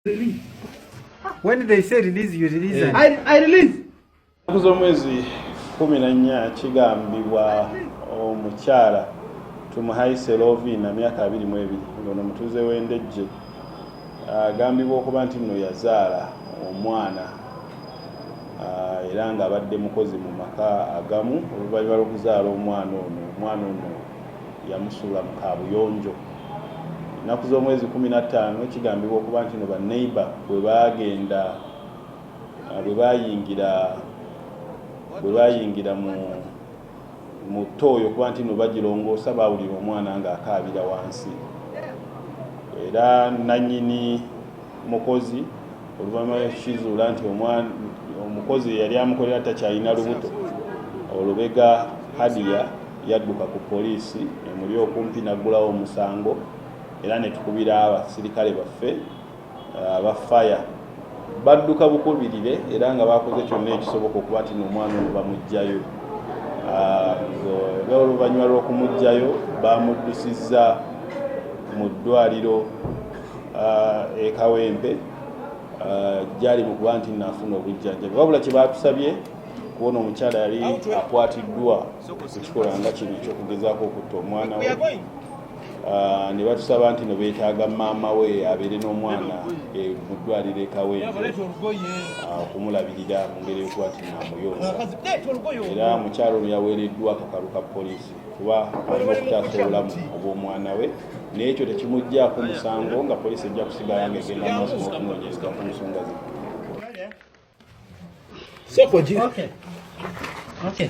When they say release, you release. Yeah. I release. Omwezi 14 kigambibwa omukyala Tumuhaise Rovina myaka 22 ngono mutuze w'endejje agambibwa okuba nti nno yazaala omwana era nga abadde mukozi mu maka agamu oluvannyuma lw'okuzaala omwana ono yamusuula mu kaabuyonjo. Ennaku z'omwezi 15 kigambibwa okuba nti no banneighbour bwe bayingira mu ttooyo okuba nti no bagirongoosa baawulira omwana ng'akaabira wansi era nannyini mukozi oluvannyuma lw'ekizuula nti omukozi yali amukolera takyalina lubuto olubega hadiya yadduka ku poliisi emuli okumpi naggulawo omusango era ne tukubira abasirikale baffe abafaya badduka bukubirire era nga bakoze kyonna ekisoboka okuba nti n'omwana ono bamuggyayo. Oluvannyuma lw'okumuggyayo bamuddusizza mu ddwaliro e Kawempe gyali mu kuba nti naafuna obujjanjabi wabula kye baatusabye kubona omukyala yali akwatiddwa ku kikolwa nga kino ekyokugezaako okutta omwana we ne batusaba nti no beetaaga maama we abeere n'omwana mu ddwaliro e Kawempe okumulabirira mu ngeri y'okuba nti naamuyonsa era mukyala ono yaweereddwa akakalu ka poliisi kuba alina okutaasa obulamu obw'omwana we n'ekyo tekimuggyako musango nga poliisi ejja kusigala ng'egenda mu maaso n'okunoonyereza ku nsonga ze. Okay.